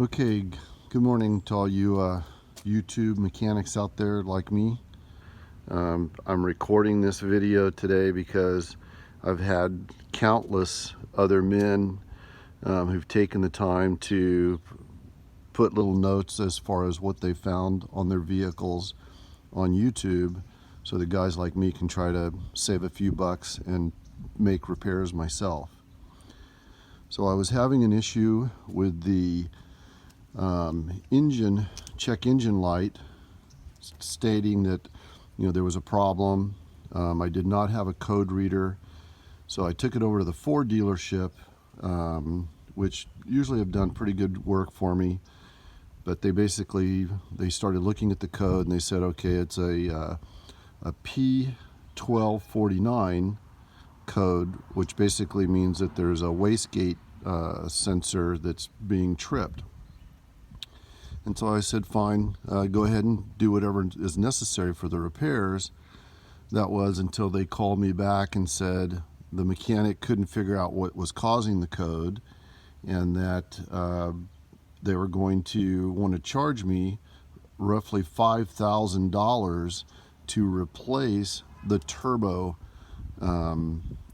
Okay, good morning to all you YouTube mechanics out there like me. I'm recording this video today because I've had countless other men who've taken the time to put little notes as far as what they found on their vehicles on YouTube, so that guys like me can try to save a few bucks and make repairs myself. So I was having an issue with the check engine light, stating that there was a problem. I did not have a code reader, so I took it over to the Ford dealership, which usually have done pretty good work for me. But they started looking at the code and they said, okay, it's a P1249 code, which basically means that there's a wastegate sensor that's being tripped. And so I said, fine, go ahead and do whatever is necessary for the repairs. That was until they called me back and said the mechanic couldn't figure out what was causing the code, and that they were going to want to charge me roughly $5,000 to replace the turbo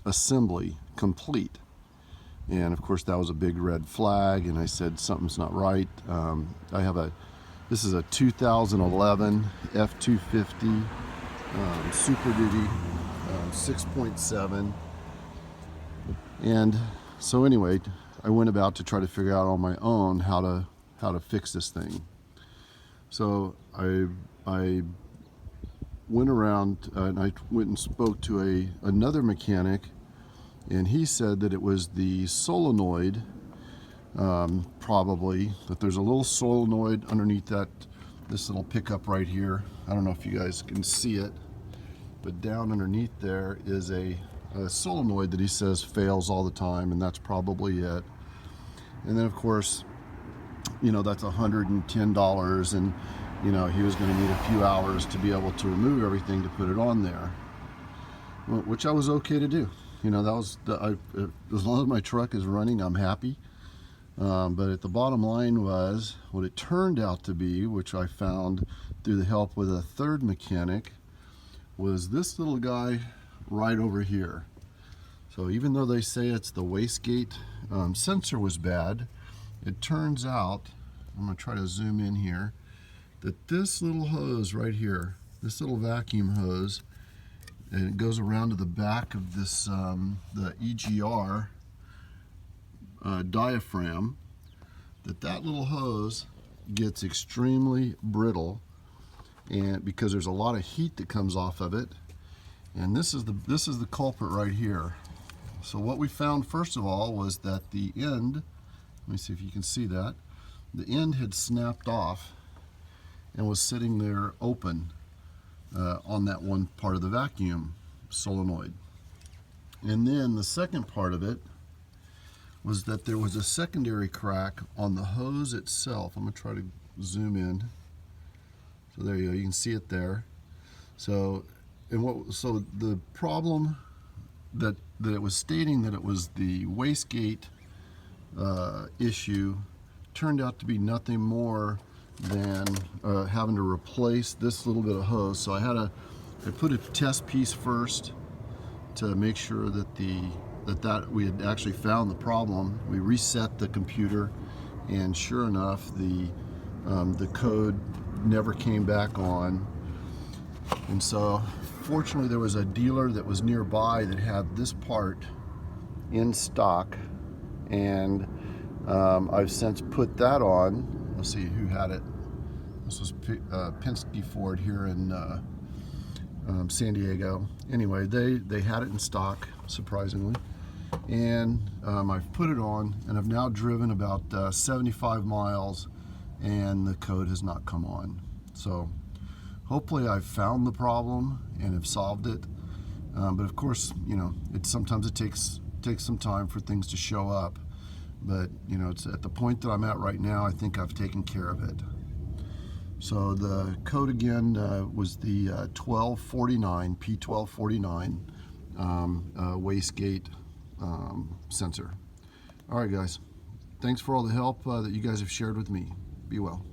assembly complete. And of course that was a big red flag, and I said something's not right. This is a 2011 F250 Super-duty 6.7. And so anyway, I went about to try to figure out on my own how to fix this thing. So I went around and I went and spoke to another mechanic, and he said that it was the solenoid, probably, that there's a little solenoid underneath this little pickup right here. I don't know if you guys can see it, but down underneath there is a solenoid that he says fails all the time, and that's probably it. And then of course, that's $110, and he was going to need a few hours to be able to remove everything to put it on there, which I was okay to do. That was as long as my truck is running, I'm happy. But at the bottom line was, what it turned out to be, which I found through the help with a third mechanic, was this little guy right over here. So even though they say it's the wastegate sensor was bad, it turns out, I'm going to try to zoom in here, that this little hose right here, this little vacuum hose, and it goes around to the back of this the EGR diaphragm, that little hose gets extremely brittle, and because there's a lot of heat that comes off of it, and this is the culprit right here. So what we found first of all was that the end, let me see if you can see that, the end had snapped off and was sitting there open on that one part of the vacuum solenoid. And then the second part of it was that there was a secondary crack on the hose itself. I'm going to try to zoom in. So there you go, you can see it there. So the problem that it was stating that it was the wastegate issue turned out to be nothing more than having to replace this little bit of hose. So I put a test piece first to make sure that we had actually found the problem. We reset the computer, and sure enough, the code never came back on. And so fortunately there was a dealer that was nearby that had this part in stock, and I've since put that on. Let's see who had it. This was Penske Ford here in San Diego. Anyway, they had it in stock, surprisingly, and I've put it on, and I've now driven about 75 miles, and the code has not come on. So hopefully I've found the problem and have solved it. But of course, sometimes it takes some time for things to show up. But it's at the point that I'm at right now, I think I've taken care of it. So the code again was the 1249, P1249 wastegate sensor. All right, guys. thanks for all the help that you guys have shared with me. Be well.